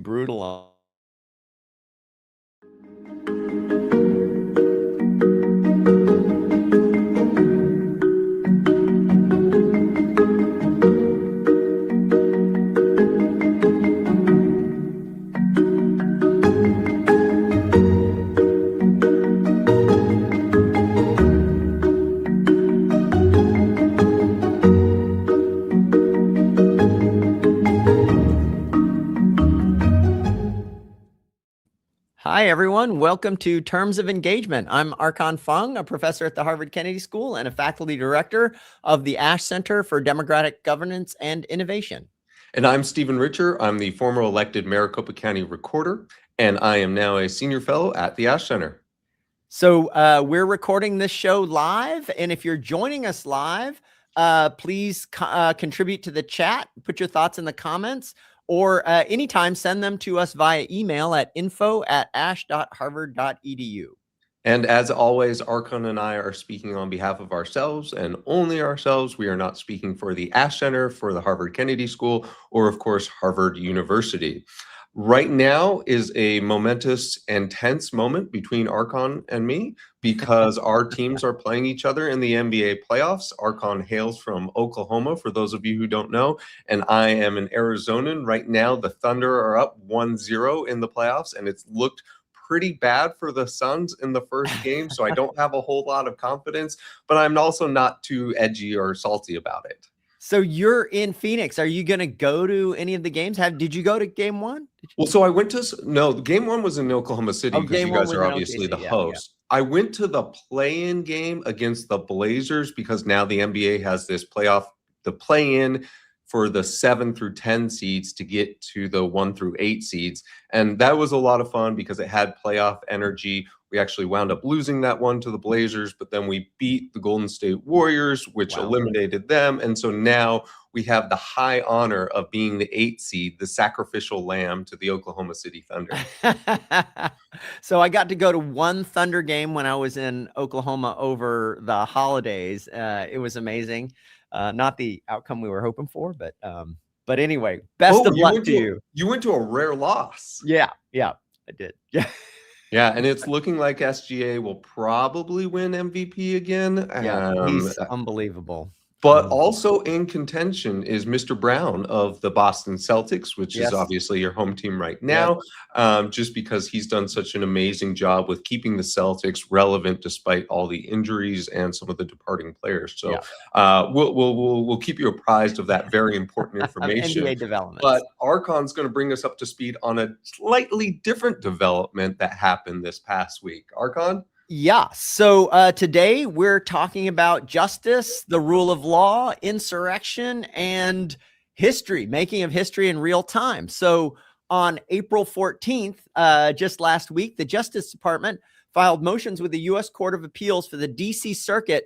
brutal on. Hi, everyone. Welcome to Terms of Engagement. I'm Archon Fung, a professor at the Harvard Kennedy School and a faculty director of the Ash Center for Democratic Governance and Innovation. And I'm Stephen Richer. I'm the former elected Maricopa County recorder, and I am now a senior fellow at the Ash Center. So we're recording this show live, and if you're joining us live, please contribute to the chat, put your thoughts in the comments, or anytime send them to us via email at info@ash.harvard.edu. And as always, Archon and I are speaking on behalf of ourselves and only ourselves. We are not speaking for the Ash Center, for the Harvard Kennedy School, or of course, Harvard University. Right now is a momentous and tense moment between Archon and me because our teams are playing each other in the NBA playoffs. Archon hails from Oklahoma, for those of you who don't know, and I am an Arizonan. Right now, the Thunder are up 1-0 in the playoffs, and it's looked pretty bad for the Suns in the first game, so I don't have a whole lot of confidence, but I'm also not too edgy or salty about it. So you're in Phoenix. Are you going to go to any of the games? Did you go to game one? Well, so I went to, no, game one was in Oklahoma City because you guys are obviously the host. Yeah. I went to the play-in game against the Blazers because now the NBA has this the play-in for the 7 through 10 seeds to get to the 1 through 8 seeds. And that was a lot of fun because it had playoff energy. We actually wound up losing that one to the Blazers, but then we beat the Golden State Warriors, which eliminated them. And so now we have the high honor of being the 8th seed, the sacrificial lamb to the Oklahoma City Thunder. So I got to go to one Thunder game when I was in Oklahoma over the holidays. It was amazing. Not the outcome we were hoping for, but anyway, best of luck to you. You went to a rare loss. Yeah, I did. Yeah. Yeah, and it's looking like SGA will probably win MVP again. Yeah, he's unbelievable. But also in contention is Mr. Brown of the Boston Celtics, which is obviously your home team right now, just because he's done such an amazing job with keeping the Celtics relevant despite all the injuries and some of the departing players. So we'll keep you apprised of that very important information. NBA development. But Archon's going to bring us up to speed on a slightly different development that happened this past week. Archon? Yeah. So today we're talking about justice, the rule of law, insurrection, and history, making of history in real time. So on April 14th, just last week, the Justice Department filed motions with the U.S. Court of Appeals for the D.C. Circuit,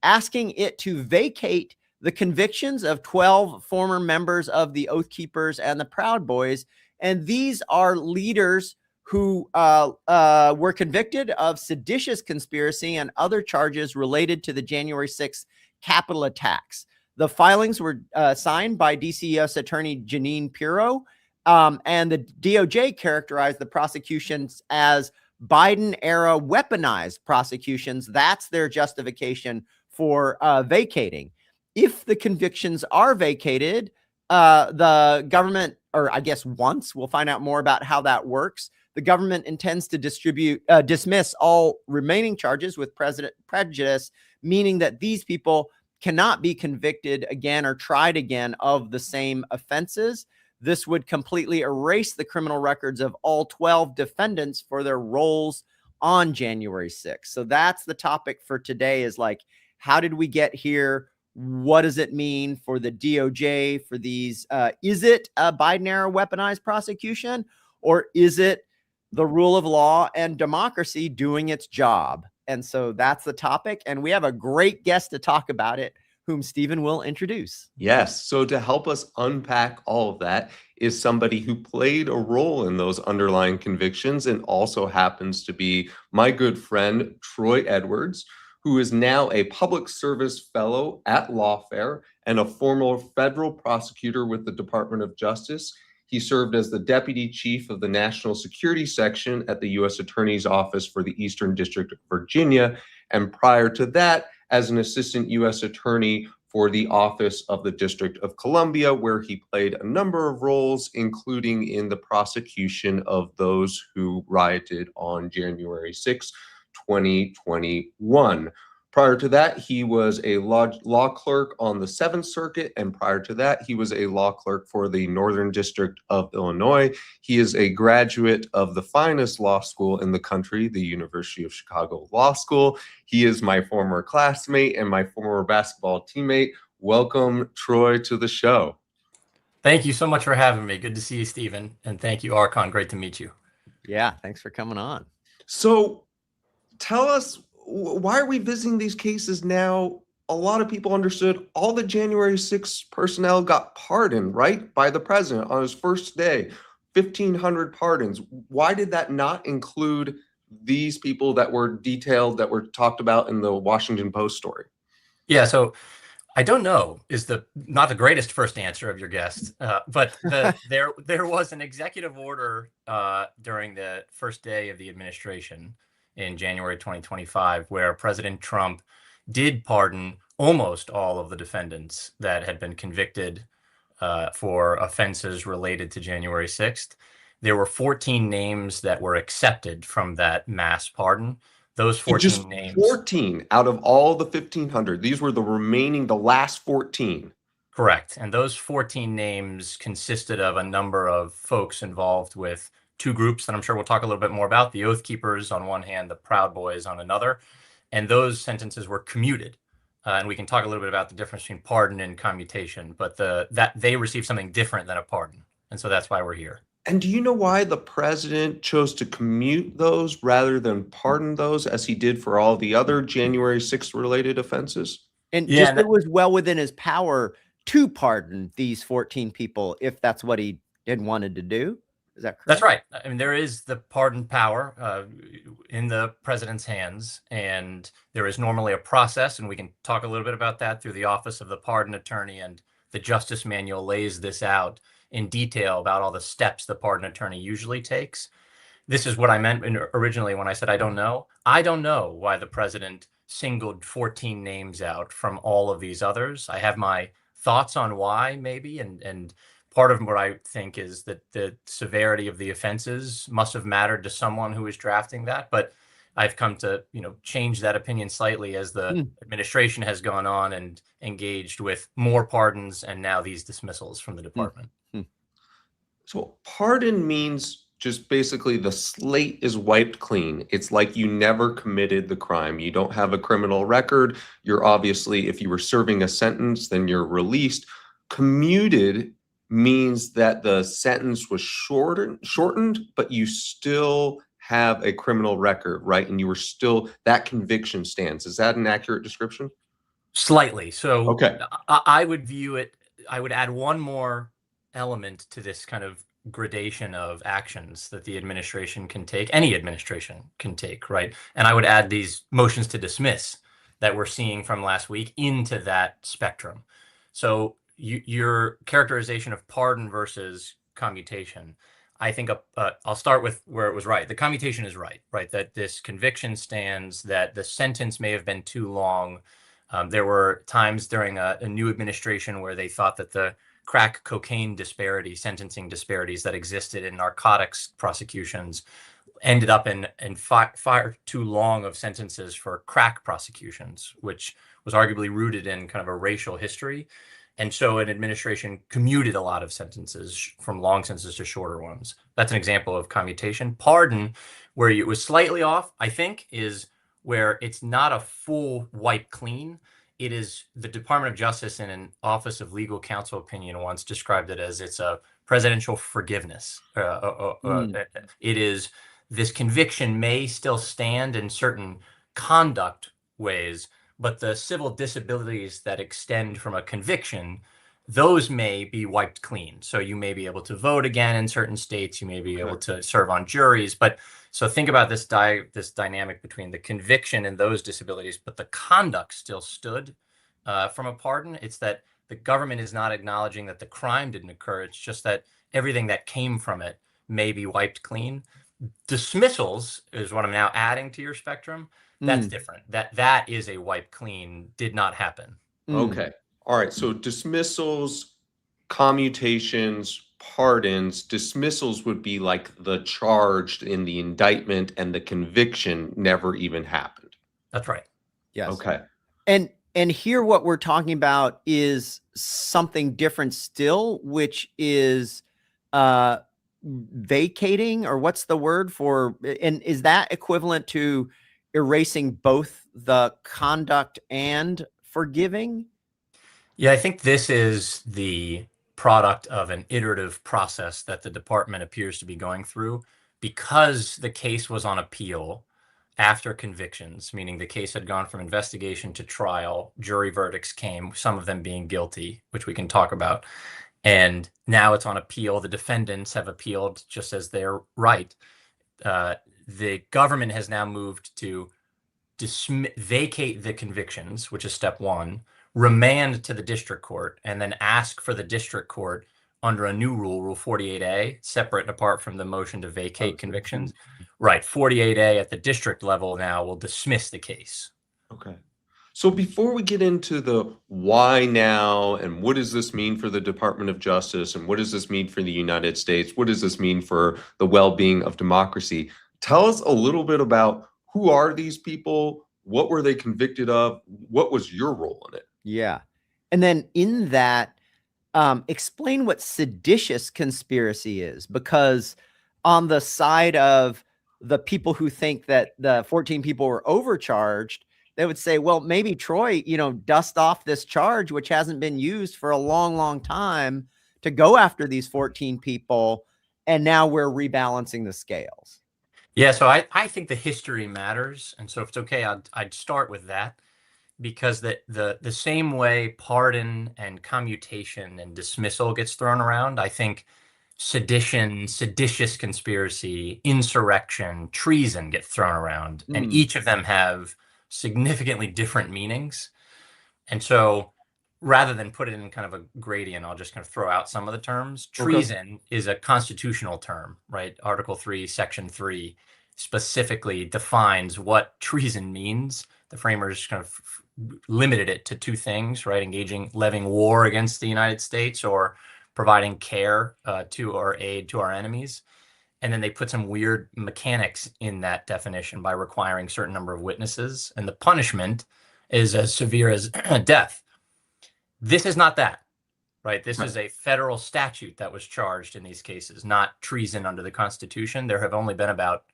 asking it to vacate the convictions of 12 former members of the Oath Keepers and the Proud Boys. And these are leaders who were convicted of seditious conspiracy and other charges related to the January 6th Capitol attacks. The filings were signed by D.C. U.S. Attorney Jeanine Pirro, and the DOJ characterized the prosecutions as Biden-era weaponized prosecutions. That's their justification for vacating. If the convictions are vacated, the government, or I guess once, we'll find out more about how that works, the government intends to dismiss all remaining charges with prejudice, meaning that these people cannot be convicted again or tried again of the same offenses. This would completely erase the criminal records of all 12 defendants for their roles on January 6th. So that's the topic for today, is like, how did we get here? What does it mean for the DOJ for these? Is it a Biden-era weaponized prosecution, or is it the rule of law and democracy doing its job? And so that's the topic. And we have a great guest to talk about it, whom Stephen will introduce. Yes. So to help us unpack all of that is somebody who played a role in those underlying convictions and also happens to be my good friend, Troy Edwards, who is now a public service fellow at Lawfare and a former federal prosecutor with the Department of Justice. He served as the Deputy Chief of the National Security Section at the U.S. Attorney's Office for the Eastern District of Virginia, and prior to that, as an Assistant U.S. Attorney for the Office of the District of Columbia, where he played a number of roles, including in the prosecution of those who rioted on January 6, 2021. Prior to that, he was a law clerk on the Seventh Circuit, and prior to that, he was a law clerk for the Northern District of Illinois. He is a graduate of the finest law school in the country, the University of Chicago Law School. He is my former classmate and my former basketball teammate. Welcome, Troy, to the show. Thank you so much for having me. Good to see you, Stephen. And thank you, Archon. Great to meet you. Yeah, thanks for coming on. So tell us, why are we visiting these cases now? A lot of people understood all the January 6th personnel got pardoned, right, by the president on his first day, 1,500 pardons. Why did that not include these people that were detailed, that were talked about in the Washington Post story? Yeah, so I don't know is not the greatest first answer of your guest, but there was an executive order during the first day of the administration in January 2025, where President Trump did pardon almost all of the defendants that had been convicted for offenses related to January 6th. There were 14 names that were accepted from that mass pardon. Those 14 names. 14 out of all the 1,500. These were the last 14. Correct. And those 14 names consisted of a number of folks involved with two groups that I'm sure we'll talk a little bit more about, the Oath Keepers on one hand, the Proud Boys on another. And those sentences were commuted. And we can talk a little bit about the difference between pardon and commutation, but that they received something different than a pardon. And so that's why we're here. And do you know why the president chose to commute those rather than pardon those, as he did for all the other January 6th related offenses? And just it was well within his power to pardon these 14 people if that's what he had wanted to do. Is that correct? That's right. I mean, there is the pardon power in the president's hands, and there is normally a process, and we can talk a little bit about that through the Office of the Pardon Attorney, and the Justice Manual lays this out in detail about all the steps the pardon attorney usually takes. This is what I meant originally when I said I don't know. I don't know why the president singled 14 names out from all of these others. I have my thoughts on why, maybe, and part of what I think is that the severity of the offenses must have mattered to someone who was drafting that. But I've come to, change that opinion slightly as the administration has gone on and engaged with more pardons and now these dismissals from the department. So pardon means just basically the slate is wiped clean. It's like you never committed the crime. You don't have a criminal record. You're obviously, if you were serving a sentence, then you're released. Commuted means that the sentence was shortened, but you still have a criminal record, right? And you were still, that conviction stands. Is that an accurate description? Slightly. So okay. I would view it, I would add one more element to this kind of gradation of actions that the administration can take, any administration can take, right? And I would add these motions to dismiss that we're seeing from last week into that spectrum. So your characterization of pardon versus commutation, I think I'll start with where it was right. The commutation is right? That this conviction stands, that the sentence may have been too long. There were times during a new administration where they thought that the crack cocaine sentencing disparities that existed in narcotics prosecutions ended up in far too long of sentences for crack prosecutions, which was arguably rooted in kind of a racial history. And so an administration commuted a lot of sentences from long sentences to shorter ones. That's an example of commutation. Pardon, where it was slightly off, I think, is where it's not a full wipe clean. It is the Department of Justice, in an Office of Legal Counsel opinion, once described it as it's a presidential forgiveness. It is, this conviction may still stand in certain conduct ways, but the civil disabilities that extend from a conviction, those may be wiped clean. So you may be able to vote again in certain states. You may be able to serve on juries. But so think about this dynamic between the conviction and those disabilities, but the conduct still stood from a pardon. It's that the government is not acknowledging that the crime didn't occur. It's just that everything that came from it may be wiped clean. Dismissals is what I'm now adding to your spectrum. That's different. That is a wipe clean, did not happen. Okay. All right. So dismissals, commutations, pardons, dismissals would be like the charged in the indictment and the conviction never even happened. That's right. Yes. Okay. And here what we're talking about is something different still, which is vacating, or what's the word for, and is that equivalent to erasing both the conduct and forgiving? Yeah, I think this is the product of an iterative process that the department appears to be going through, because the case was on appeal after convictions, meaning the case had gone from investigation to trial, jury verdicts came, some of them being guilty, which we can talk about. And now it's on appeal. The defendants have appealed just as their right. The government has now moved to vacate the convictions, which is step one, remand to the district court, and then ask for the district court under a new rule, Rule 48A, separate and apart from the motion to vacate convictions. Right, 48A at the district level now will dismiss the case. Okay. So before we get into the why now and what does this mean for the Department of Justice and what does this mean for the United States, what does this mean for the well-being of democracy, tell us a little bit about who are these people, what were they convicted of, what was your role in it? Yeah. And then in that, explain what seditious conspiracy is, because on the side of the people who think that the 14 people were overcharged, they would say, well, maybe Troy, dust off this charge, which hasn't been used for a long, long time, to go after these 14 people. And now we're rebalancing the scales. Yeah, so I think the history matters. And so if it's okay, I'd start with that, because the same way pardon and commutation and dismissal gets thrown around, I think sedition, seditious conspiracy, insurrection, treason get thrown around, and each of them have significantly different meanings. And so rather than put it in kind of a gradient, I'll just kind of throw out some of the terms. Treason is a constitutional term, right? Article 3, Section 3 specifically defines what treason means. The framers kind of limited it to two things, right? Levying war against the United States or providing care to or aid to our enemies. And then they put some weird mechanics in that definition by requiring a certain number of witnesses. And the punishment is as severe as death. This is not that, right? This is a federal statute that was charged in these cases, not treason under the Constitution. There have only been about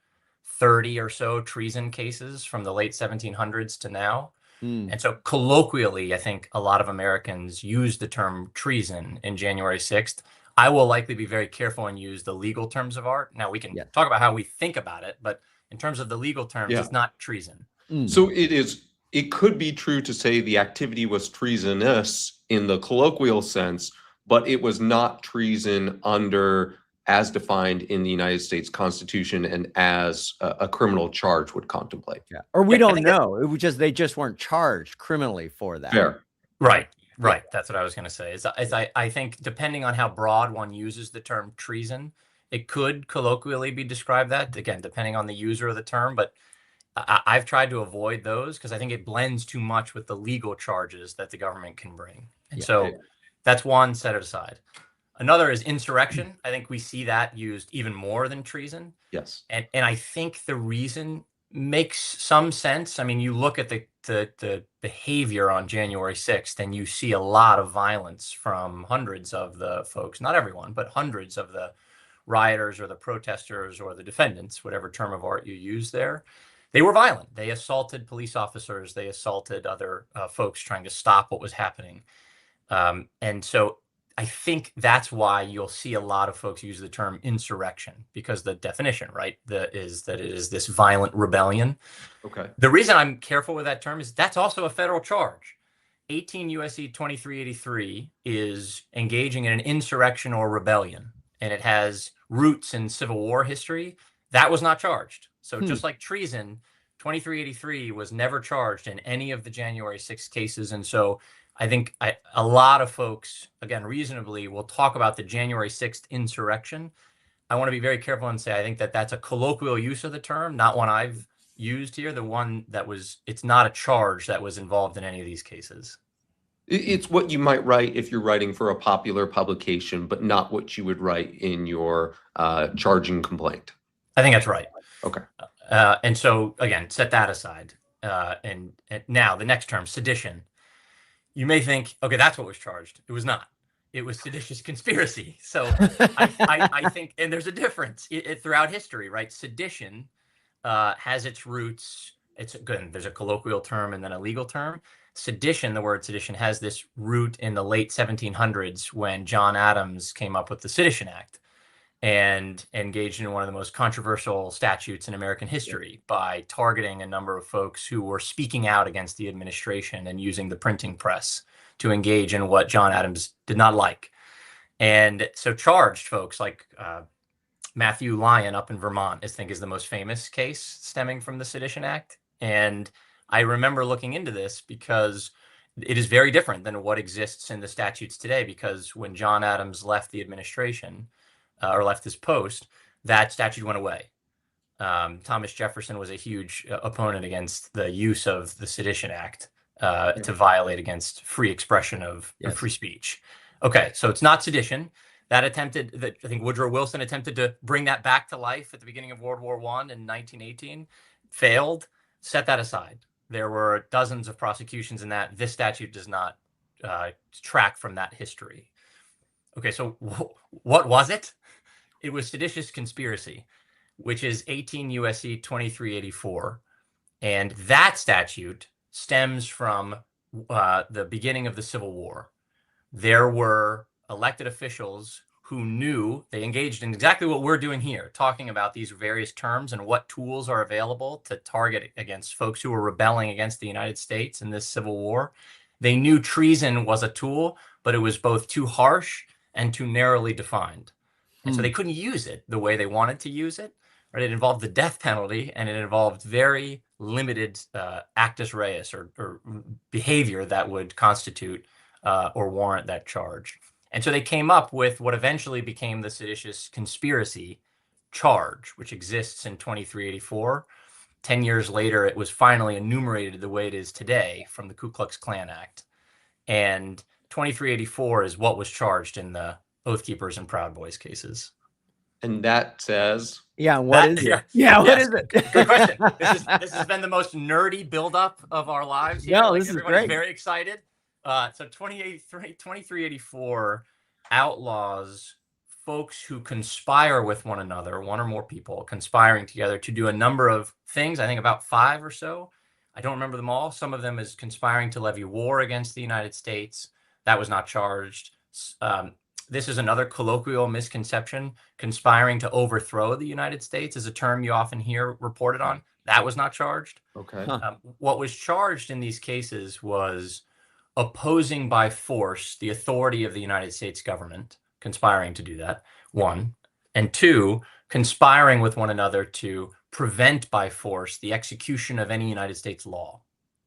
30 or so treason cases from the late 1700s to now. And so colloquially, I think a lot of Americans use the term treason in January 6th. I will likely be very careful and use the legal terms of art. Now we can talk about how we think about it, but in terms of the legal terms, it's not treason. So it could be true to say the activity was treasonous in the colloquial sense, but it was not treason as defined in the United States Constitution and as a criminal charge would contemplate. Yeah. Or we don't know. It was just, they just weren't charged criminally for that. Fair. Right. That's what I was going to say. I think depending on how broad one uses the term treason, it could colloquially be described that, again, depending on the user of the term, but I've tried to avoid those because I think it blends too much with the legal charges that the government can bring. And so that's one, set it aside. Another is insurrection. I think we see that used even more than treason. Yes. And I think the reason makes some sense. I mean, you look at the behavior on January 6th and you see a lot of violence from hundreds of the folks, not everyone, but hundreds of the rioters or the protesters or the defendants, whatever term of art you use there. They were violent. They assaulted police officers. They assaulted other folks trying to stop what was happening. And so I think that's why you'll see a lot of folks use the term insurrection, because the definition, right, is that it is this violent rebellion. Okay. The reason I'm careful with that term is that's also a federal charge. 18 U.S.C. 2383 is engaging in an insurrection or rebellion, and it has roots in Civil War history. That was not charged. So just like treason, 2383 was never charged in any of the January 6th cases. And so I think a lot of folks, again, reasonably, will talk about the January 6th insurrection. I want to be very careful and say I think that that's a colloquial use of the term, not one I've used here. The one that was, it's not a charge that was involved in any of these cases. It's what you might write if you're writing for a popular publication, but not what you would write in your charging complaint. I think that's right. Okay. And so, again, set that aside. And now the next term, sedition. You may think, okay, that's what was charged. It was not. It was seditious conspiracy. So I think, and there's a difference throughout history, right? Sedition has its roots. It's good. There's a colloquial term and then a legal term. Sedition, the word sedition, has this root in the late 1700s when John Adams came up with the Sedition Act and engaged in one of the most controversial statutes in American history by targeting a number of folks who were speaking out against the administration and using the printing press to engage in what John Adams did not like. And so charged folks like Matthew Lyon up in Vermont, I think, is the most famous case stemming from the Sedition Act. And I remember looking into this because it is very different than what exists in the statutes today, because when John Adams left the administration or left his post, that statute went away. Thomas Jefferson was a huge opponent against the use of the Sedition Act to violate against free expression of free speech. Okay, so it's not sedition. That attempted, I think Woodrow Wilson attempted to bring that back to life at the beginning of World War I in 1918, failed. Set that aside. There were dozens of prosecutions in that. This statute does not track from that history. Okay, so what was it? It was seditious conspiracy, which is 18 U.S.C. 2384. And that statute stems from the beginning of the Civil War. There were elected officials who knew, they engaged in exactly what we're doing here, talking about these various terms and what tools are available to target against folks who were rebelling against the United States in this Civil War. They knew treason was a tool, but it was both too harsh and too narrowly defined. And so they couldn't use it the way they wanted to use it. Right? It involved the death penalty, and it involved very limited actus reus or behavior that would constitute or warrant that charge. And so they came up with what eventually became the seditious conspiracy charge, which exists in 2384. 10 years later, it was finally enumerated the way it is today from the Ku Klux Klan Act. And 2384 is what was charged in the Oath Keepers and Proud Boys cases. And that says... Yeah, what is it? Yeah, what is it? Good question. This has been the most nerdy buildup of our lives here. No, this is great. Very excited. So 2384 outlaws folks who conspire with one another, one or more people conspiring together to do a number of things. I think about 5 or so. I don't remember them all. Some of them is conspiring to levy war against the United States. That was not charged. This is another colloquial misconception. Conspiring to overthrow the United States is a term you often hear reported on. That was not charged. Okay. What was charged in these cases was opposing by force the authority of the United States government, conspiring to do that, 1. And 2, conspiring with one another to prevent by force the execution of any United States law.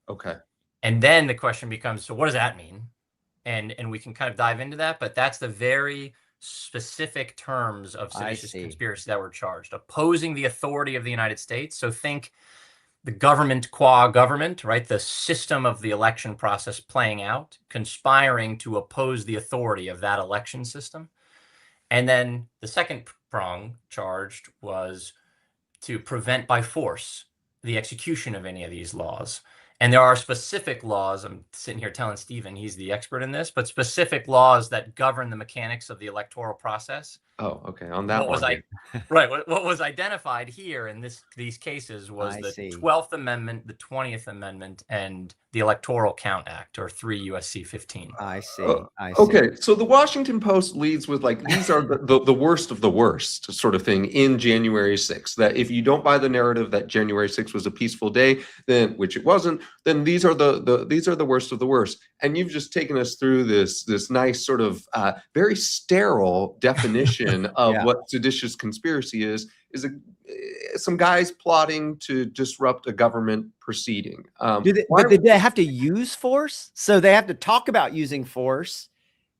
Okay. And then the question becomes, so what does that mean? And we can kind of dive into that, but that's the very specific terms of seditious conspiracy that were charged. Opposing the authority of the United States. So think the government qua government, right? The system of the election process playing out, conspiring to oppose the authority of that election system. And then the second prong charged was to prevent by force the execution of any of these laws. And there are specific laws, I'm sitting here telling Stephen, he's the expert in this, but specific laws that govern the mechanics of the electoral process. Oh, okay. On that one. Right. What was identified here in these cases was the 12th Amendment, the 20th Amendment, and the Electoral Count Act, or 3 U.S.C. 15. I see. Okay. So the Washington Post leads with like, these are the worst of the worst sort of thing in January 6th, that if you don't buy the narrative that January 6th was a peaceful day, then, which it wasn't, then these are the worst of the worst. And you've just taken us through this nice sort of very sterile definition of what seditious conspiracy is some guys plotting to disrupt a government proceeding. But do they have to use force? So they have to talk about using force,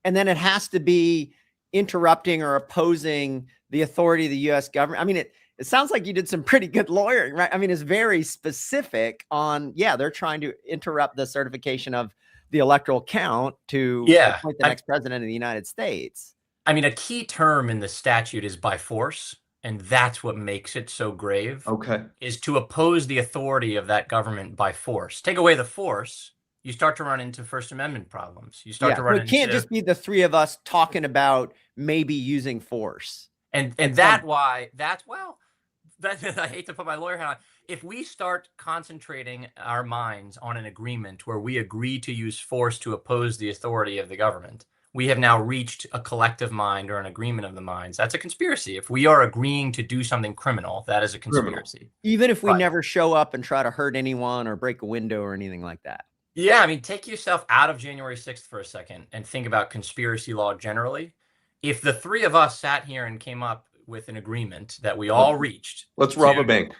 and then it has to be interrupting or opposing the authority of the U.S. government. I mean, it sounds like you did some pretty good lawyering, right? I mean, it's very specific on, yeah, they're trying to interrupt the certification of the electoral count to appoint the next president of the United States. I mean, a key term in the statute is by force, and that's what makes it so grave. Okay. Is to oppose the authority of that government by force. Take away the force, you start to run into First Amendment problems. You start to run into... It can't just be the three of us talking about maybe using force. And that's why, I hate to put my lawyer hat on. If we start concentrating our minds on an agreement where we agree to use force to oppose the authority of the government, we have now reached a collective mind or an agreement of the minds. That's a conspiracy. If we are agreeing to do something criminal, that is a conspiracy. Even if we never show up and try to hurt anyone or break a window or anything like that. Yeah, I mean, take yourself out of January 6th for a second and think about conspiracy law generally. If the three of us sat here and came up with an agreement that we all reached. Let's rob a bank.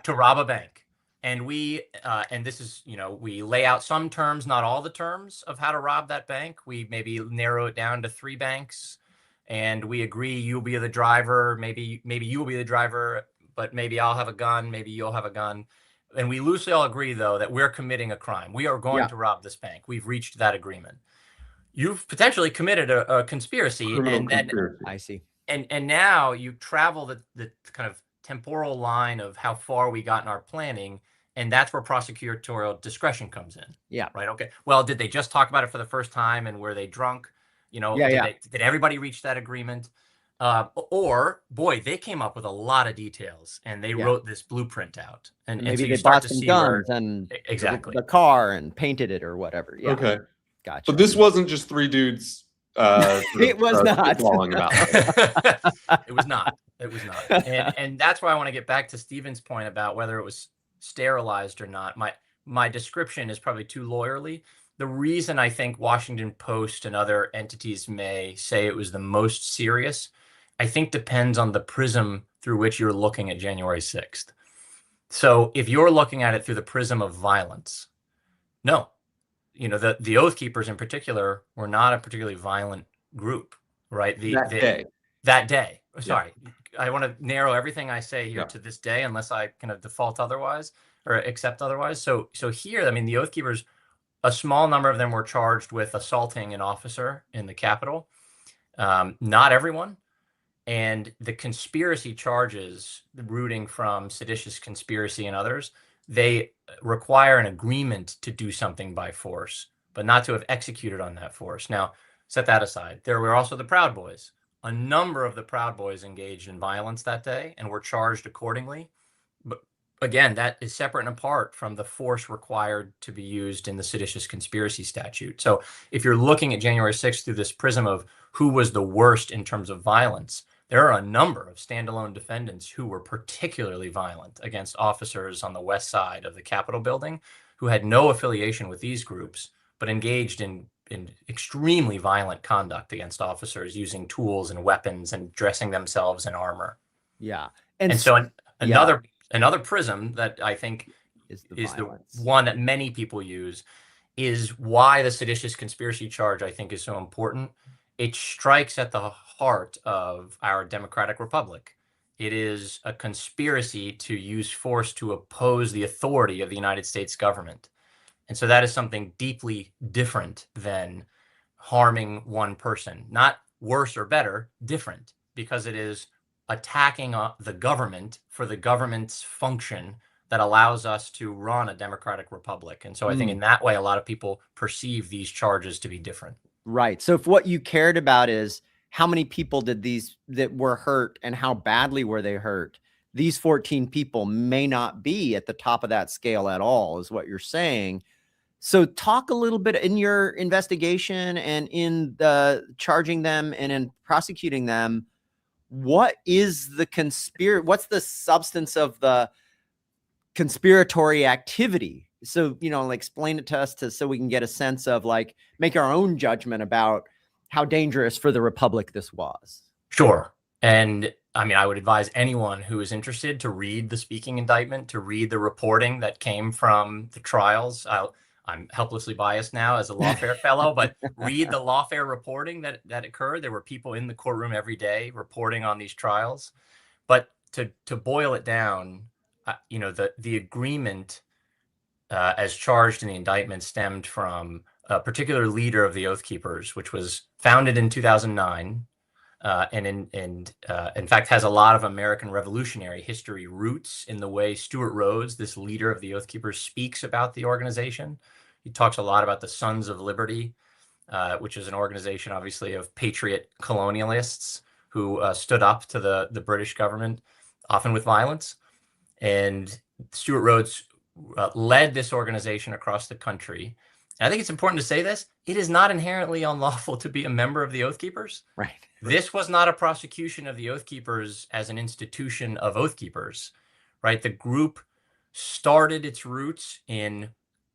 To rob a bank. And we, and this is, we lay out some terms, not all the terms of how to rob that bank. We maybe narrow it down to 3 banks, and we agree you'll be the driver. Maybe you will be the driver, but maybe I'll have a gun. Maybe you'll have a gun. And we loosely all agree, though, that we're committing a crime. We are going to rob this bank. We've reached that agreement. You've potentially committed a conspiracy. I see. And now you travel the kind of temporal line of how far we got in our planning, and that's where prosecutorial discretion comes in. Yeah. Right. Okay. Well, did they just talk about it for the first time, and were they drunk? Did everybody reach that agreement? Or boy, they came up with a lot of details, and they wrote this blueprint out. And maybe so you they start bought to some see guns and exactly the car and painted it or whatever. Yeah. Okay. Gotcha. So this wasn't just 3 dudes. It was not. It was not. It was not. And that's why I want to get back to Stephen's point about whether it was sterilized or not. My description is probably too lawyerly. The reason I think Washington Post and other entities may say it was the most serious, I think depends on the prism through which you're looking at January 6th. So if you're looking at it through the prism of violence, no. The Oath Keepers in particular were not a particularly violent group, right? That day. Sorry. Yeah. I want to narrow everything I say here to this day, unless I kind of default otherwise or accept otherwise. So here, I mean, the Oath Keepers, a small number of them were charged with assaulting an officer in the Capitol. Not everyone. And the conspiracy charges, rooting from seditious conspiracy and others, they require an agreement to do something by force, but not to have executed on that force. Now, set that aside. There were also the Proud Boys. A number of the Proud Boys engaged in violence that day and were charged accordingly. But again, that is separate and apart from the force required to be used in the seditious conspiracy statute. So if you're looking at January 6th through this prism of who was the worst in terms of violence, there are a number of standalone defendants who were particularly violent against officers on the west side of the Capitol building who had no affiliation with these groups, but engaged in extremely violent conduct against officers using tools and weapons and dressing themselves in armor. Yeah. And so another prism that I think is the one that many people use is why the seditious conspiracy charge, I think, is so important. It strikes at the heart of our democratic republic. It is a conspiracy to use force to oppose the authority of the United States government. And so that is something deeply different than harming one person. Not worse or better, different, because it is attacking the government for the government's function that allows us to run a democratic republic. And so I think in that way, a lot of people perceive these charges to be different. Right. So if what you cared about is how many people did these that were hurt and how badly were they hurt, these 14 people may not be at the top of that scale at all, is what you're saying. So talk a little bit in your investigation and in the charging them and in prosecuting them. What is the what's the substance of the conspiratory activity? So, explain it to us so we can get a sense of make our own judgment about how dangerous for the republic this was. Sure. And I mean, I would advise anyone who is interested to read the speaking indictment, to read the reporting that came from the trials. I'm helplessly biased now as a lawfare fellow, but read the lawfare reporting that occurred. There were people in the courtroom every day reporting on these trials. But to boil it down, you know, the agreement as charged in the indictment stemmed from a particular leader of the Oath Keepers, which was founded in 2009. And in fact has a lot of American Revolutionary history roots in the way Stewart Rhodes, this leader of the Oath Keepers, speaks about the organization. He talks a lot about the Sons of Liberty, which is an organization, obviously, of patriot colonialists who stood up to the British government, often with violence. And Stewart Rhodes led this organization across the country. And I think it's important to say this. It is not inherently unlawful to be a member of the Oath Keepers. Right. This was not a prosecution of the Oath Keepers as an institution of Oath Keepers, right? The group started its roots in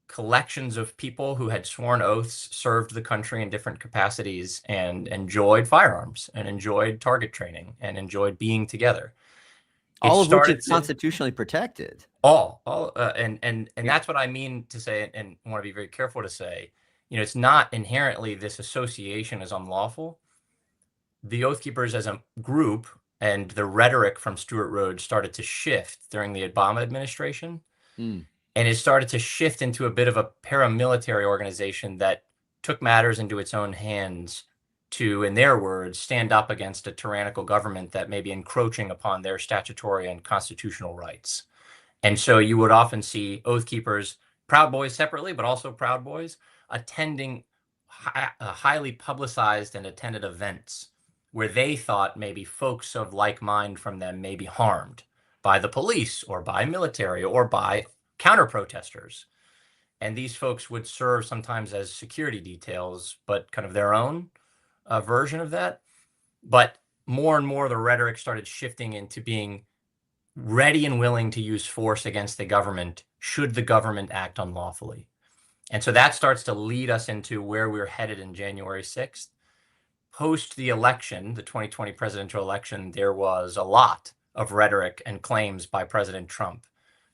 collections of people who had sworn oaths, served the country in different capacities, and enjoyed firearms, and enjoyed target training, and enjoyed being together. All of which is constitutionally protected. And that's what I mean to say, and want to be very careful to say, you know, it's not inherently this association is unlawful. The Oath Keepers as a group and the rhetoric from Stewart Rhodes started to shift during the Obama administration. And it started to shift into a bit of a paramilitary organization that took matters into its own hands to, in their words, stand up against a tyrannical government that may be encroaching upon their statutory and constitutional rights. And so you would often see Oath Keepers, Proud Boys separately, but also Proud Boys, attending highly publicized and attended events where they thought maybe folks of like mind from them may be harmed by the police or by military or by counter-protesters. And these folks would serve sometimes as security details, but kind of their own version of that. But more and more the rhetoric started shifting into being ready and willing to use force against the government should the government act unlawfully. And so that starts to lead us into where we're headed in January 6th. Post the election, the 2020 presidential election, there was a lot of rhetoric and claims by President Trump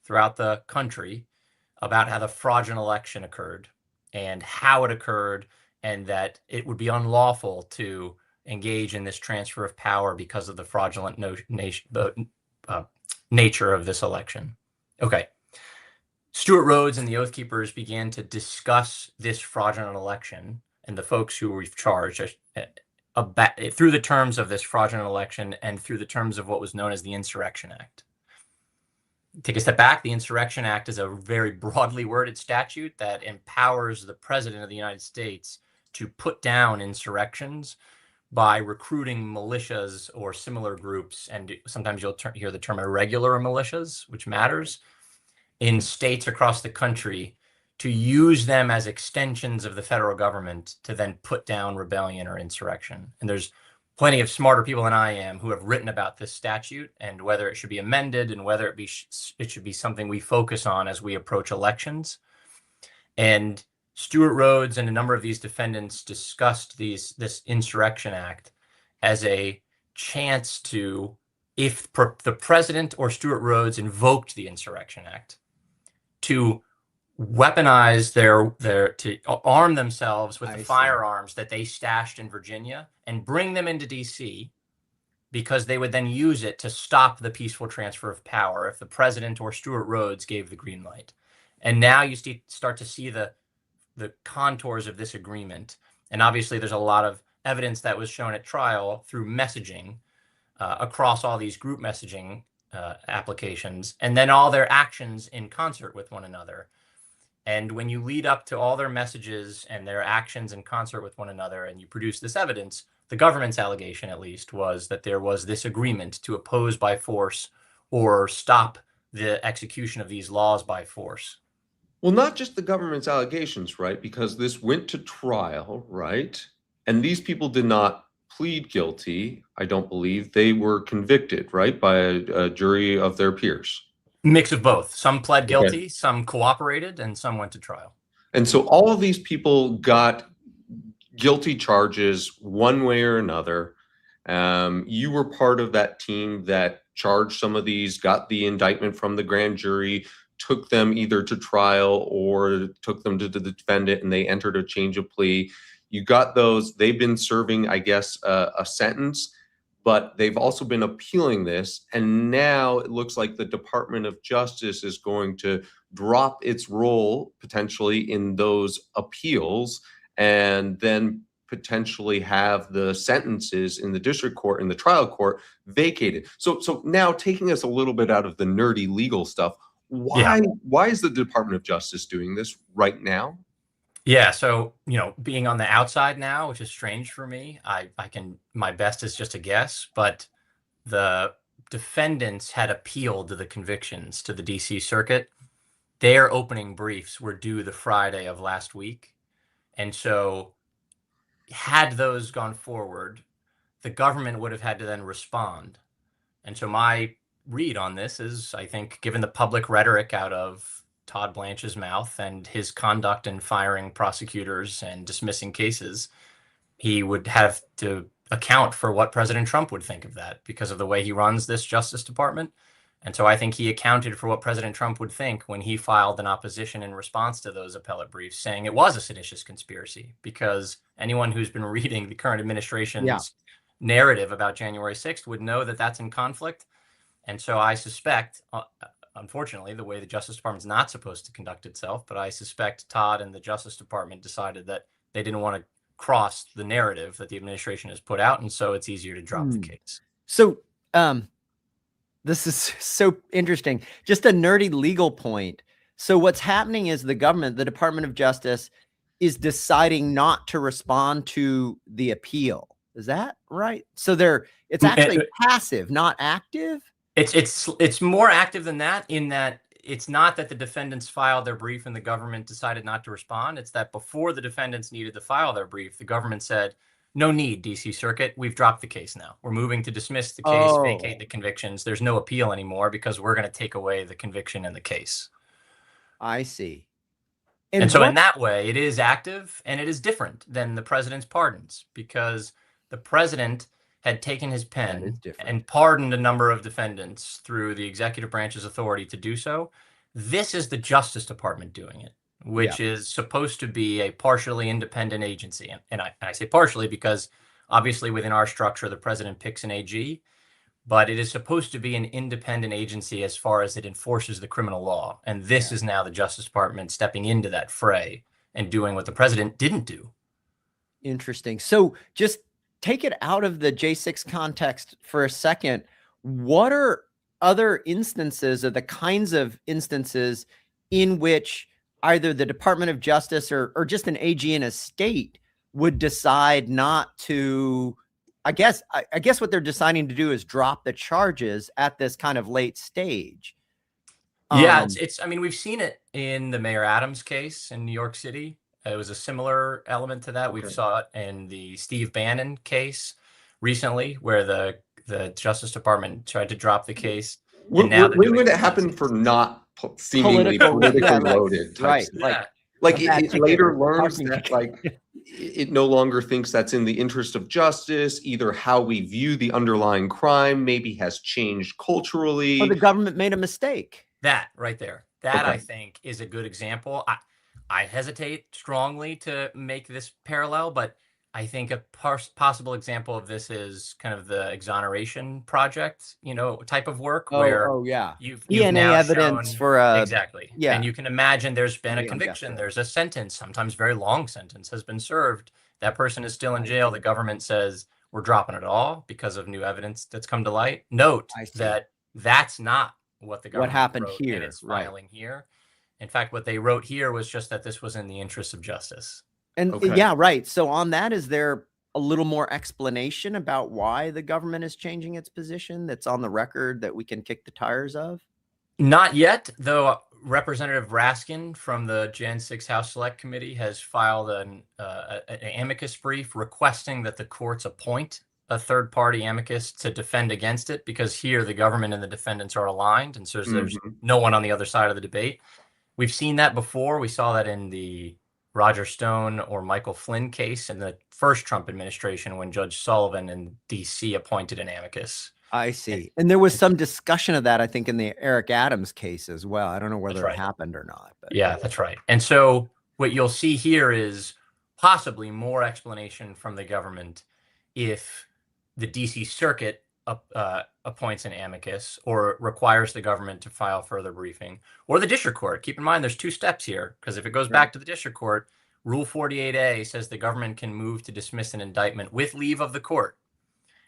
throughout the country about how the fraudulent election occurred and how it occurred, and that it would be unlawful to engage in this transfer of power because of the fraudulent nature of this election. Okay. Stewart Rhodes and the Oath Keepers began to discuss this fraudulent election and the folks who we've charged through the terms of this fraudulent election and through the terms of what was known as the Insurrection Act. Take a step back. The Insurrection Act is a very broadly worded statute that empowers the President of the United States to put down insurrections by recruiting militias or similar groups, and sometimes you'll hear the term irregular militias, which matters, in states across the country, to use them as extensions of the federal government to then put down rebellion or insurrection. And there's plenty of smarter people than I am who have written about this statute and whether it should be amended and whether it should be something we focus on as we approach elections. And Stewart Rhodes and a number of these defendants discussed this Insurrection Act as a chance to, if the president or Stewart Rhodes invoked the Insurrection Act, to weaponize to arm themselves with the firearms that they stashed in Virginia and bring them into DC, because they would then use it to stop the peaceful transfer of power if the president or Stewart Rhodes gave the green light. And now you start to see the contours of this agreement. And obviously there's a lot of evidence that was shown at trial through messaging across all these group messaging applications, and then all their actions in concert with one another. And when you lead up to all their messages and their actions in concert with one another, and you produce this evidence, the government's allegation, at least, was that there was this agreement to oppose by force or stop the execution of these laws by force. Well, not just the government's allegations, right? Because this went to trial, right? And these people did not plead guilty, I don't believe. They were convicted, right, by a jury of their peers. Mix of both. Some pled guilty, some cooperated, and some went to trial. And so all of these people got guilty charges one way or another. You were part of that team that charged some of these, got the indictment from the grand jury, took them either to trial or took them to the defendant, and they entered a change of plea. You got those. They've been serving, I guess, a sentence, but they've also been appealing this. And now it looks like the Department of Justice is going to drop its role potentially in those appeals and then potentially have the sentences in the district court, in the trial court, vacated. So now, taking us a little bit out of the nerdy legal stuff, why is the Department of Justice doing this right now? Yeah, so, being on the outside now, which is strange for me, my best is just a guess, but the defendants had appealed the convictions to the DC Circuit. Their opening briefs were due the Friday of last week. And so had those gone forward, the government would have had to then respond. And so my read on this is, I think, given the public rhetoric out of Todd Blanche's mouth and his conduct in firing prosecutors and dismissing cases, he would have to account for what President Trump would think of that because of the way he runs this Justice Department. And so I think he accounted for what President Trump would think when he filed an opposition in response to those appellate briefs, saying it was a seditious conspiracy, because anyone who's been reading the current administration's narrative about January 6th would know that that's in conflict. And so I suspect, unfortunately, the way the Justice Department's not supposed to conduct itself, but I suspect Todd and the Justice Department decided that they didn't want to cross the narrative that the administration has put out, and so it's easier to drop the case. So this is so interesting. Just a nerdy legal point. So what's happening is the government, the Department of Justice, is deciding not to respond to the appeal. Is that right? So it's actually passive, not active? It's more active than that, in that it's not that the defendants filed their brief and the government decided not to respond. It's that before the defendants needed to file their brief, the government said, no need, DC Circuit. We've dropped the case now. We're moving to dismiss the case, vacate the convictions. There's no appeal anymore because we're going to take away the conviction in the case. I see. And so in that way, it is active, and it is different than the president's pardons, because the president had taken his pen and pardoned a number of defendants through the executive branch's authority to do so. This is the Justice Department doing it, which is supposed to be a partially independent agency. And I say partially because obviously within our structure, the president picks an AG, but it is supposed to be an independent agency as far as it enforces the criminal law. And this is now the Justice Department stepping into that fray and doing what the president didn't do. Interesting. So just take it out of the J6 context for a second. What are other instances, or the kinds of instances in which either the Department of Justice or just an AG in a state would decide not to, I guess what they're deciding to do is drop the charges at this kind of late stage? Yeah, I mean, we've seen it in the Mayor Adams case in New York City. It was a similar element to that. We saw it in the Steve Bannon case recently, where the Justice Department tried to drop the case. When would it happen for not seemingly politically loaded? Right. Like it later learns that it no longer thinks that's in the interest of justice. Either how we view the underlying crime maybe has changed culturally. Or the government made a mistake. That right there. That I think is a good example. I hesitate strongly to make this parallel, but I think a possible example of this is kind of the exoneration project, type of work where you've DNA now evidence shown, for exactly. Yeah. And you can imagine there's been a conviction, there's a sentence, sometimes very long sentence has been served. That person is still in jail. The government says we're dropping it all because of new evidence that's come to light. Note that that's not what the government happened wrote here. in its filing here. In fact, what they wrote here was just that this was in the interest of justice. And yeah, right. So on that, is there a little more explanation about why the government is changing its position that's on the record that we can kick the tires of? Not yet, though. Representative Raskin from the Jan 6 House Select Committee has filed an amicus brief requesting that the courts appoint a third-party amicus to defend against it, because here the government and the defendants are aligned, and so there's no one on the other side of the debate. We've seen that before. We saw that in the Roger Stone or Michael Flynn case in the first Trump administration when Judge Sullivan in DC appointed an amicus. I see. And there was some discussion of that, I think, in the Eric Adams case as well. I don't know whether it happened or not. But. Yeah, that's right. And so what you'll see here is possibly more explanation from the government if the DC Circuit appoints an amicus or requires the government to file further briefing, or the district court. Keep in mind, there's two steps here, because if it goes back to the district court, Rule 48A says the government can move to dismiss an indictment with leave of the court.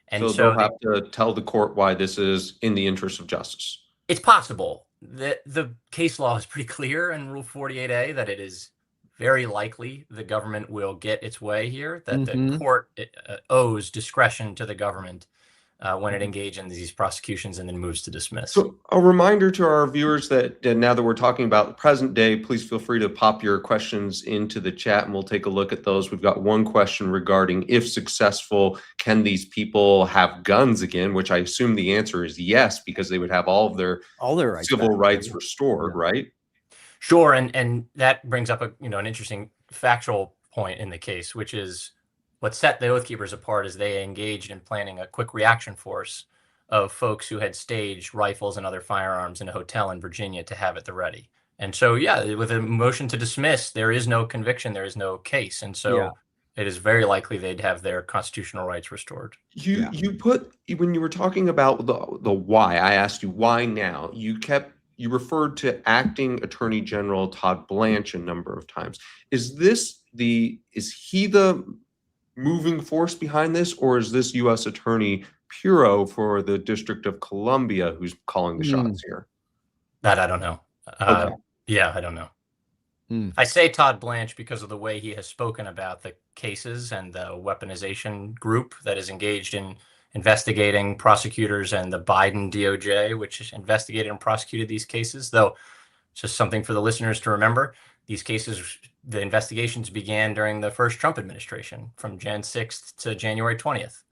And so they'll have to tell the court why this is in the interest of justice. It's possible. The case law is pretty clear in Rule 48A that it is very likely the government will get its way here, that the court owes discretion to the government when it engages in these prosecutions and then moves to dismiss. So a reminder to our viewers that now that we're talking about the present day, please feel free to pop your questions into the chat and we'll take a look at those. We've got one question regarding, if successful, can these people have guns again? Which I assume the answer is yes, because they would have all their rights civil rights restored, right? Sure, and that brings up an interesting factual point in the case, which is what set the Oath Keepers apart is they engaged in planning a quick reaction force of folks who had staged rifles and other firearms in a hotel in Virginia to have at the ready. And so, yeah, with a motion to dismiss, there is no conviction, there is no case. And so it is very likely they'd have their constitutional rights restored. You put, when you were talking about the why, I asked you why now, you referred to acting Attorney General Todd Blanche a number of times. Is he the moving force behind this, or is this U.S. Attorney Puro for the District of Columbia who's calling the shots here? That I don't know. Okay. Yeah, I don't know. I say Todd Blanche because of the way he has spoken about the cases and the weaponization group that is engaged in investigating prosecutors and the Biden DOJ, which investigated and prosecuted these cases. Though, just something for the listeners to remember, these cases, the investigations began during the first Trump administration from Jan 6th to January 20th.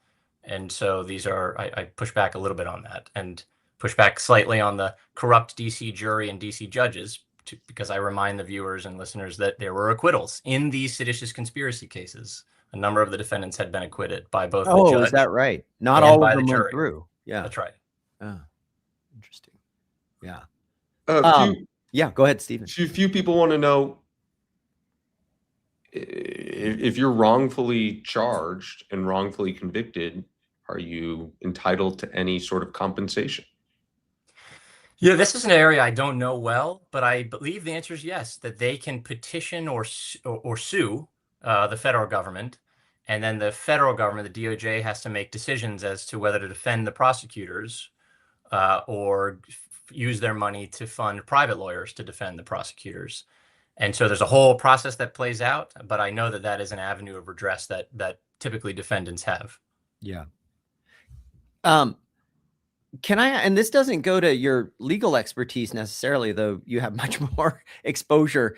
And so these are, I push back a little bit on that and push back slightly on the corrupt DC jury and DC judges because I remind the viewers and listeners that there were acquittals in these seditious conspiracy cases. A number of the defendants had been acquitted by both the judge. Oh, is that right? Not all of them went through. Yeah, that's right. Oh, interesting. Yeah. Yeah, go ahead, Stephen. Few people want to know if you're wrongfully charged and wrongfully convicted, are you entitled to any sort of compensation? Yeah, this is an area I don't know well, but I believe the answer is yes, that they can petition or sue the federal government. And then the federal government, the DOJ, has to make decisions as to whether to defend the prosecutors or use their money to fund private lawyers to defend the prosecutors. And so there's a whole process that plays out, but I know that that is an avenue of redress that typically defendants have. Yeah. Can I, and this doesn't go to your legal expertise necessarily, though you have much more exposure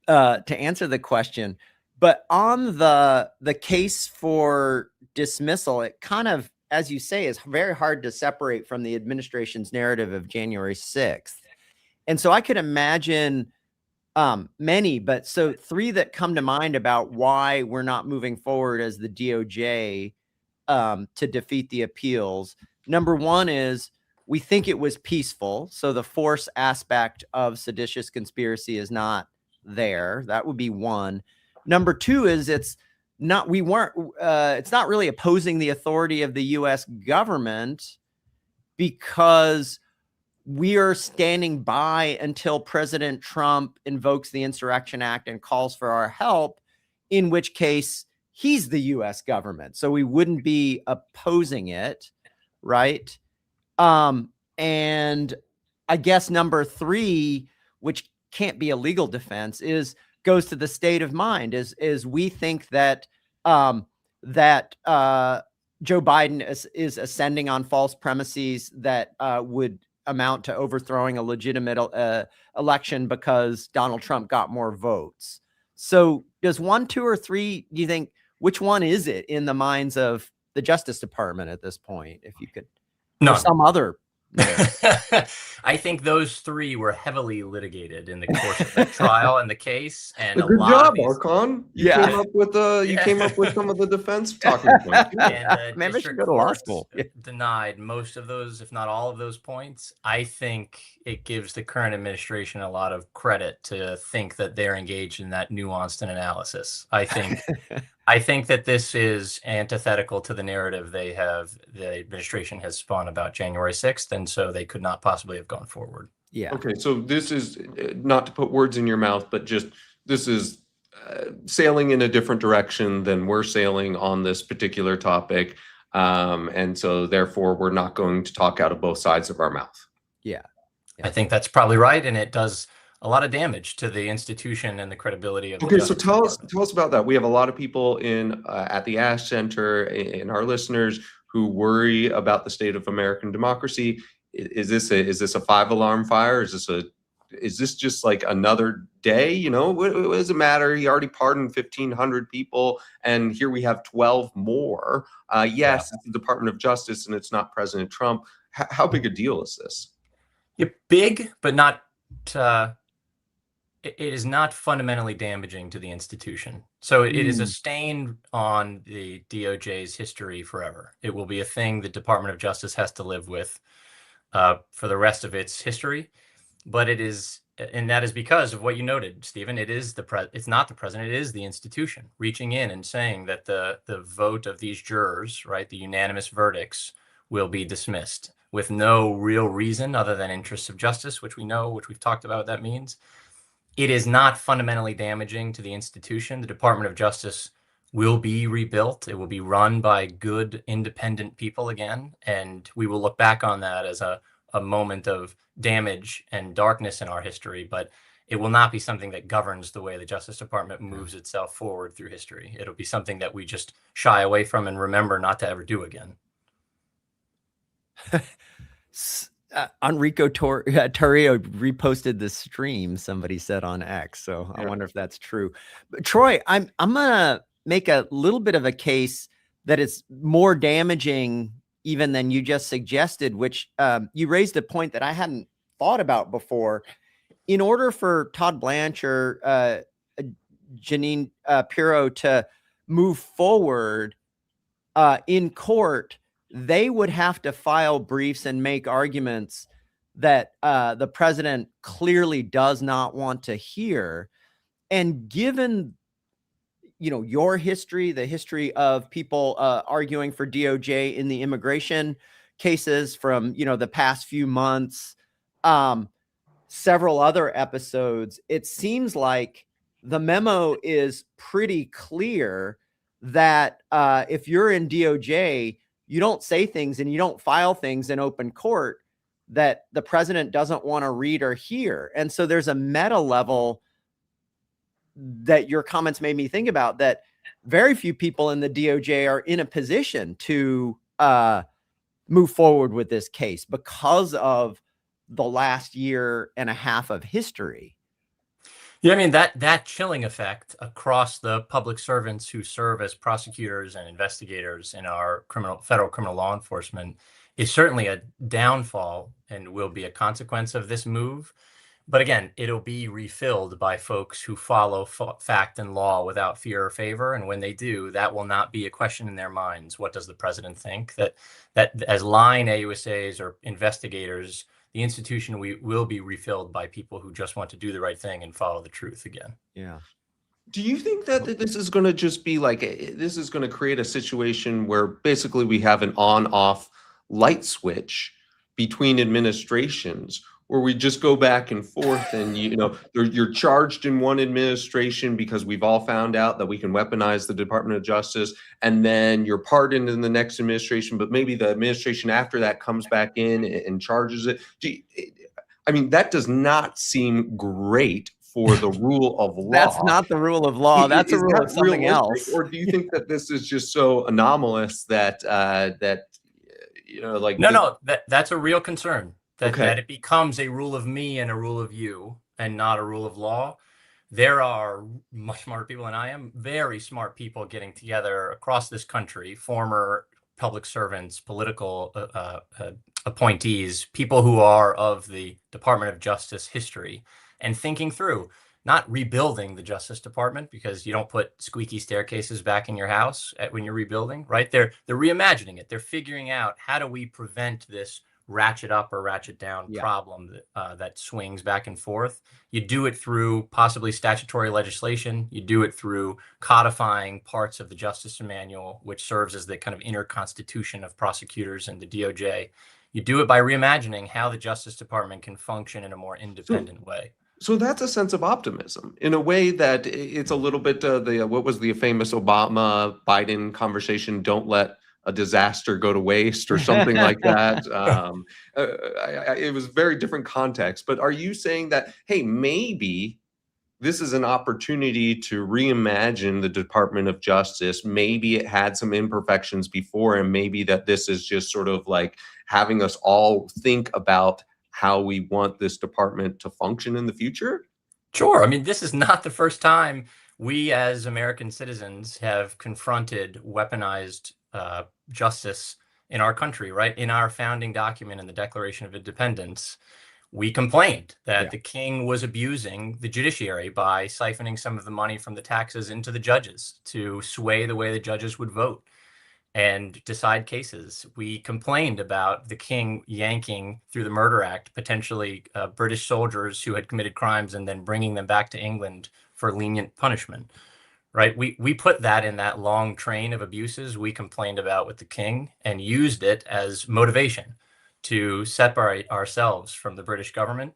to answer the question, but on the case for dismissal, it kind of, as you say, is very hard to separate from the administration's narrative of January 6th. And so I could imagine many, but so three that come to mind about why we're not moving forward as the DOJ to defeat the appeals. Number one is we think it was peaceful. So the force aspect of seditious conspiracy is not there. That would be one. Number two is it's not really opposing the authority of the U.S. government because we are standing by until President Trump invokes the Insurrection Act and calls for our help, in which case he's the U.S. government. So we wouldn't be opposing it, right? And I guess number three, which can't be a legal defense, goes to the state of mind. Is we think that Joe Biden is ascending on false premises that would amount to overthrowing a legitimate election because Donald Trump got more votes. So does one, two, or three, do you think, which one is it in the minds of the Justice Department at this point? If you could, or some other I think those three were heavily litigated in the course of the trial and the case, and a Good lot job, of these. Archon. You Yeah. came up with you Yeah. came up with some of the defense talking points. And the Maybe I should district go to law court school. Yeah. denied most of those, if not all of those points. I think it gives the current administration a lot of credit to think that they're engaged in that nuanced analysis. I think that this is antithetical to the narrative the administration has spun about January 6th, and so they could not possibly have gone forward. Yeah. Okay, so this is not to put words in your mouth, but just this is sailing in a different direction than we're sailing on this particular topic. And so therefore, we're not going to talk out of both sides of our mouth. Yeah. I think that's probably right, and it does a lot of damage to the institution and the credibility of the Okay, so Justice tell Department. us about that. We have a lot of people in at the Ash Center and our listeners who worry about the state of American democracy. Is this a 5-alarm fire? Is this just like another day? You know, what does it matter? He already pardoned 1,500 people, and here we have 12 more. Yes, it's the Department of Justice, and it's not President Trump. How big a deal is this? Yeah, big, but not. It is not fundamentally damaging to the institution. So it is a stain on the DOJ's history forever. It will be a thing the Department of Justice has to live with for the rest of its history. But it is, and that is because of what you noted, Stephen. It is it's not the president. It is the institution reaching in and saying that the vote of these jurors, right, the unanimous verdicts, will be dismissed with no real reason other than interests of justice, which we know, which we've talked about what that means. It is not fundamentally damaging to the institution. The Department of Justice will be rebuilt. It will be run by good, independent people again. And we will look back on that as a moment of damage and darkness in our history. But it will not be something that governs the way the Justice Department moves itself forward through history. It'll be something that we just shy away from and remember not to ever do again. Enrico Torrio reposted the stream, somebody said on X. So I wonder if that's true. But Troy, I'm gonna make a little bit of a case that is more damaging even than you just suggested, which you raised a point that I hadn't thought about before. In order for Todd Blanche or Jeanine Pirro to move forward in court, they would have to file briefs and make arguments that the president clearly does not want to hear. And given, you know, your history, the history of people arguing for DOJ in the immigration cases from, you know, the past few months, several other episodes, it seems like the memo is pretty clear that if you're in DOJ, you don't say things and you don't file things in open court that the president doesn't want to read or hear. And so there's a meta level that your comments made me think about, that very few people in the DOJ are in a position to move forward with this case because of the last year and a half of history. Yeah, I mean, that chilling effect across the public servants who serve as prosecutors and investigators in our federal criminal law enforcement is certainly a downfall and will be a consequence of this move. But again, it'll be refilled by folks who follow fact and law without fear or favor. And when they do, that will not be a question in their minds. What does the president think? That as line AUSAs or investigators, the institution will be refilled by people who just want to do the right thing and follow the truth again. Yeah. Do you think that this is going to just be like, this is going to create a situation where basically we have an on-off light switch between administrations, where we just go back and forth, and you're charged in one administration because we've all found out that we can weaponize the Department of Justice, and then you're pardoned in the next administration, but maybe the administration after that comes back in and charges it? I mean, that does not seem great for the rule of law. That's not the rule of law. That's a rule of something else. Or do you think that this is just so anomalous that No, that's a real concern. Okay. That it becomes a rule of me and a rule of you and not a rule of law. There are much smarter people than I am, very smart people getting together across this country, former public servants, political appointees, people who are of the Department of Justice history, and thinking through, not rebuilding the Justice Department, because you don't put squeaky staircases back in your house when you're rebuilding, right? They're reimagining it. They're figuring out, how do we prevent this ratchet up or ratchet down problem that swings back and forth? You do it through possibly statutory legislation. You do it through codifying parts of the Justice Manual, which serves as the kind of inner constitution of prosecutors and the DOJ. You do it by reimagining how the Justice Department can function in a more independent way. So that's a sense of optimism in a way that it's a little bit what was the famous Obama-Biden conversation? Don't let a disaster go to waste, or something like that. It was very different context. But are you saying that, hey, maybe this is an opportunity to reimagine the Department of Justice? Maybe it had some imperfections before, and maybe that this is just sort of like having us all think about how we want this department to function in the future? Sure. I mean, this is not the first time we as American citizens have confronted weaponized justice in our country, right? In our founding document, in the Declaration of Independence, we complained that the king was abusing the judiciary by siphoning some of the money from the taxes into the judges to sway the way the judges would vote and decide cases. We complained about the king yanking, through the Murder Act, potentially British soldiers who had committed crimes and then bringing them back to England for lenient punishment, right? We put that in that long train of abuses we complained about with the king, and used it as motivation to separate ourselves from the British government.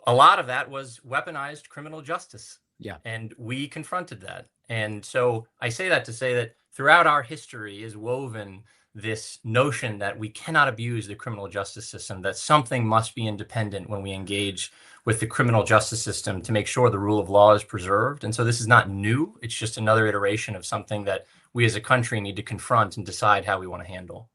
A lot of that was weaponized criminal justice. Yeah. And we confronted that. And so I say that to say that throughout our history is woven this notion that we cannot abuse the criminal justice system, that something must be independent when we engage with the criminal justice system to make sure the rule of law is preserved. And so this is not new. It's just another iteration of something that we as a country need to confront and decide how we want to handle.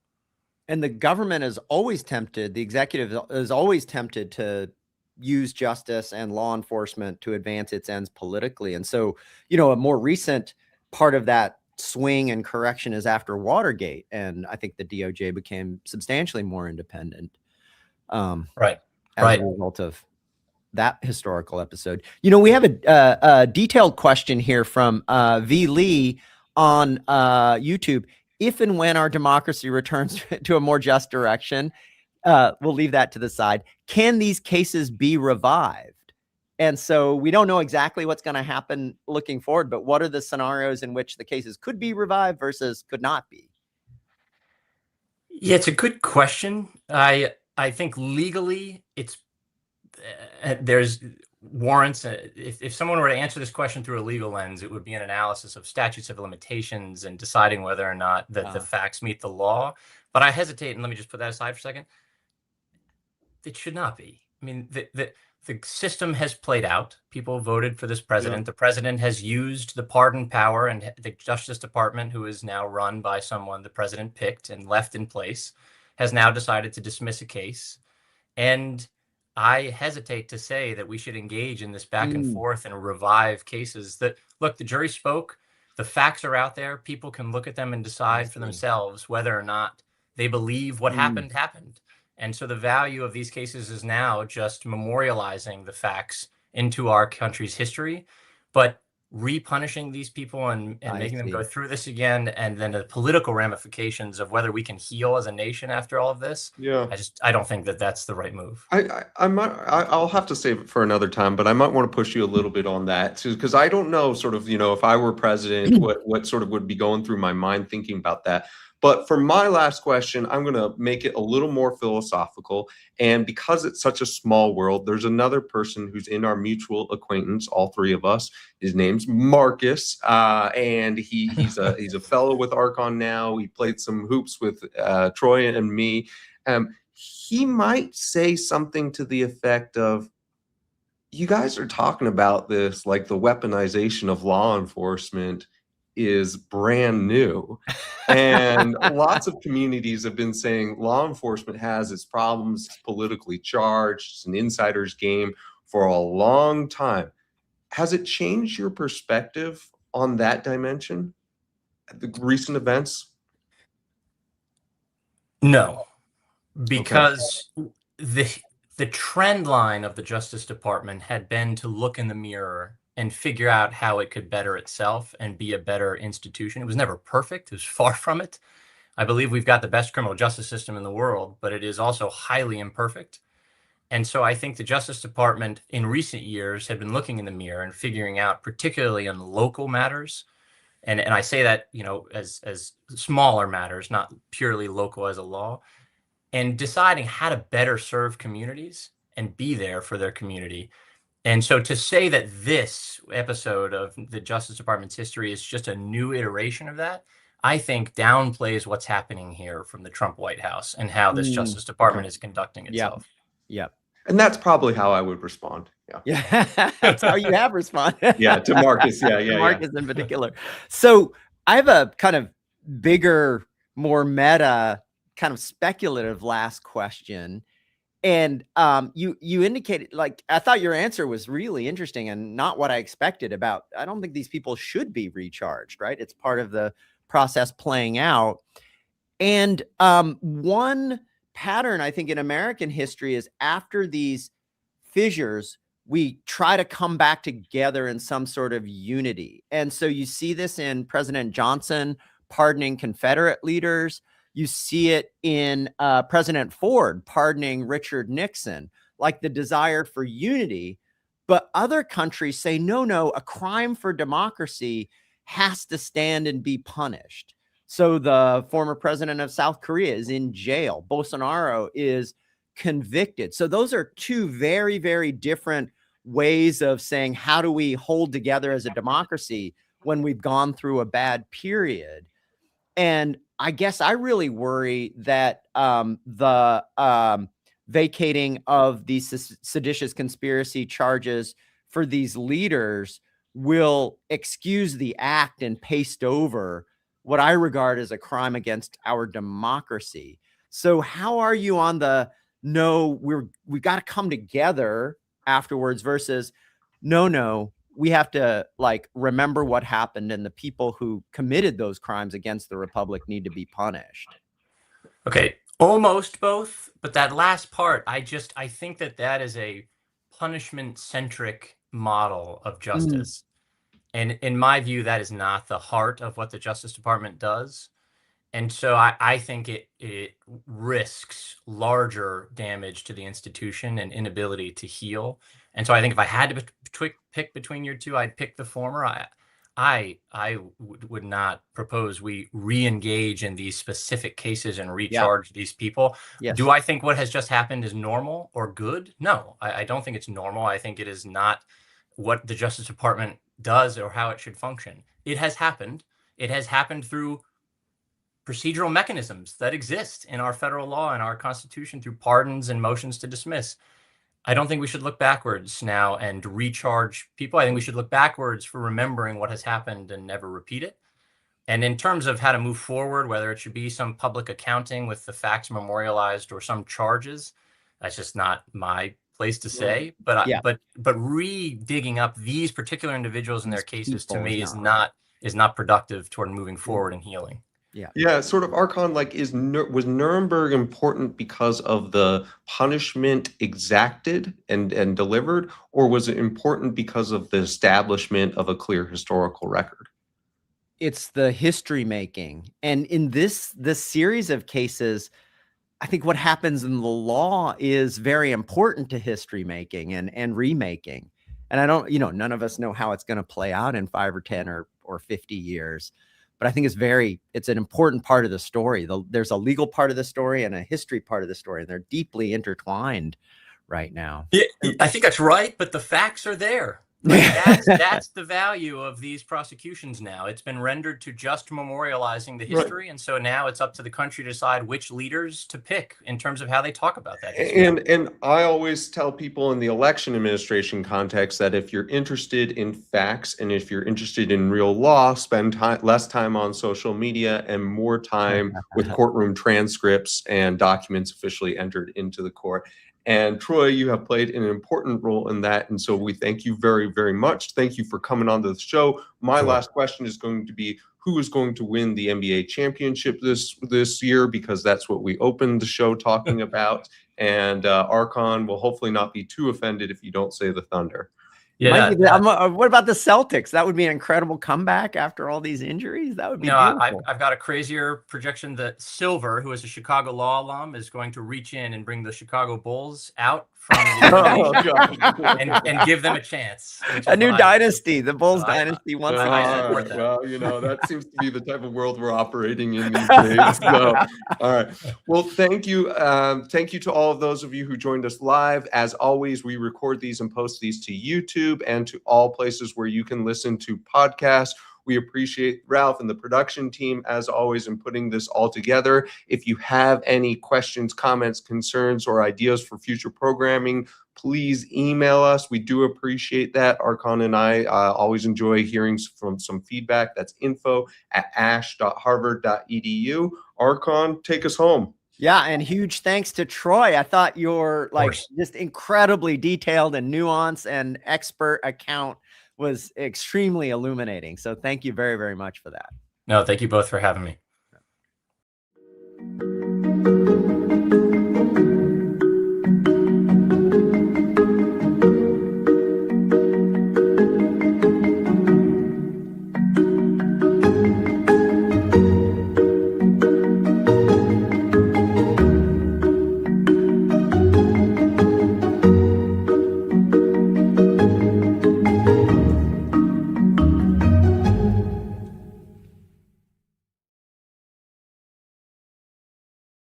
And the government is always tempted, the executive is always tempted to use justice and law enforcement to advance its ends politically. And so, you know, a more recent part of that swing and correction is after Watergate. And I think the DOJ became substantially more independent. Right. As a result of that historical episode. You know, we have a detailed question here from V. Lee on YouTube. If and when our democracy returns to a more just direction, we'll leave that to the side. Can these cases be revived? And so we don't know exactly what's going to happen looking forward, but what are the scenarios in which the cases could be revived versus could not be? Yeah, it's a good question. I think legally it's there's warrants. If someone were to answer this question through a legal lens, it would be an analysis of statutes of limitations and deciding whether or not that the facts meet the law. But I hesitate, and let me just put that aside for a second. It should not be. I mean, the system has played out. People voted for this president. Yeah. The president has used the pardon power, and the Justice Department, who is now run by someone the president picked and left in place, has now decided to dismiss a case. And I hesitate to say that we should engage in this back and forth and revive cases that, look, the jury spoke, the facts are out there. People can look at them and decide for themselves whether or not they believe what happened. And so the value of these cases is now just memorializing the facts into our country's history, but repunishing these people and making them go through this again, and then the political ramifications of whether we can heal as a nation after all of this. Yeah, I don't think that that's the right move. I'll have to save it for another time, but I might want to push you a little bit on that too, because I don't know, sort of, you know, if I were president, what sort of would be going through my mind thinking about that. But for my last question, I'm going to make it a little more philosophical. And because it's such a small world, there's another person who's in our mutual acquaintance, all three of us. His name's Marcus, and he's a fellow with Archon now. He played some hoops with Troy and me. He might say something to the effect of, you guys are talking about this like the weaponization of law enforcement is brand new. And lots of communities have been saying law enforcement has its problems, it's politically charged, it's an insider's game for a long time. Has it changed your perspective on that dimension, the recent events? No. Because the trend line of the Justice Department had been to look in the mirror and figure out how it could better itself and be a better institution. It was never perfect. It was far from it. I believe we've got the best criminal justice system in the world, but it is also highly imperfect. And so I think the Justice Department in recent years had been looking in the mirror and figuring out, particularly on local matters, and I say that, as smaller matters, not purely local as a law, and deciding how to better serve communities and be there for their community. And so to say that this episode of the Justice Department's history is just a new iteration of that, I think downplays what's happening here from the Trump White House and how this Justice Department is conducting itself. Yep. And that's probably how I would respond. Yeah. That's how you have responded. Yeah, to Marcus. Yeah. Marcus in particular. So I have a kind of bigger, more meta, kind of speculative last question. And you indicated, like, I thought your answer was really interesting and not what I expected about, I don't think these people should be recharged, right? It's part of the process playing out. And one pattern, I think, in American history is after these fissures, we try to come back together in some sort of unity. And so you see this in President Johnson pardoning Confederate leaders. You see it in President Ford pardoning Richard Nixon, like the desire for unity. But other countries say, no, a crime for democracy has to stand and be punished. So the former president of South Korea is in jail. Bolsonaro is convicted. So those are two very, very different ways of saying, how do we hold together as a democracy when we've gone through a bad period? And I guess I really worry that the vacating of these seditious conspiracy charges for these leaders will excuse the act and paste over what I regard as a crime against our democracy. So how are you on the we've got to come together afterwards versus no, we have to remember what happened and the people who committed those crimes against the republic need to be punished? Okay, almost both, but that last part, I think that is a punishment-centric model of justice. And in my view, that is not the heart of what the Justice Department does. And so I think it risks larger damage to the institution and inability to heal. And so I think if I had to pick between your two, I'd pick the former. I would not propose we re-engage in these specific cases and recharge these people. Yes. Do I think what has just happened is normal or good? No, I don't think it's normal. I think it is not what the Justice Department does or how it should function. It has happened. It has happened through procedural mechanisms that exist in our federal law and our Constitution through pardons and motions to dismiss. I don't think we should look backwards now and recharge people. I think we should look backwards for remembering what has happened and never repeat it. And in terms of how to move forward, whether it should be some public accounting with the facts memorialized or some charges, that's just not my place to say. But re-digging up these particular individuals and their cases to me is not productive toward moving forward and healing. Yeah, sort of Archon, was Nuremberg important because of the punishment exacted and delivered, or was it important because of the establishment of a clear historical record? It's the history making. And in this series of cases, I think what happens in the law is very important to history making and remaking. And I don't, none of us know how it's going to play out in 5 or 10 or 50 years. But I think it's an important part of the story. There's a legal part of the story and a history part of the story, and they're deeply intertwined right now. Yeah, I think that's right, but the facts are there. That's the value of these prosecutions now. It's been rendered to just memorializing the history, and so now it's up to the country to decide which leaders to pick in terms of how they talk about that history. And I always tell people in the election administration context that if you're interested in facts and if you're interested in real law, spend less time on social media and more time with courtroom transcripts and documents officially entered into the court. And Troy, you have played an important role in that. And so we thank you very, very much. Thank you for coming on to the show. My last question is going to be, who is going to win the NBA championship this year? Because that's what we opened the show talking about. And Archon will hopefully not be too offended if you don't say the Thunder. Yeah. What about the Celtics? That would be an incredible comeback after all these injuries. That would be beautiful. I've got a crazier projection that Silver, who is a Chicago law alum, is going to reach in and bring the Chicago Bulls out from the and give them a chance. A new dynasty, the Bulls dynasty. Once again. Well, you know, that seems to be the type of world we're operating in these days. So, all right. Well, thank you. Thank you to all of those of you who joined us live. As always, we record these and post these to YouTube and to all places where you can listen to podcasts. We appreciate Ralph and the production team, as always, in putting this all together. If you have any questions, comments, concerns, or ideas for future programming, please email us. We do appreciate that. Archon and I always enjoy hearing from some feedback. That's info@ash.harvard.edu. Archon, take us home. Yeah, and huge thanks to Troy. I thought your just incredibly detailed and nuanced and expert account was extremely illuminating. So thank you very, very much for that. No, thank you both for having me.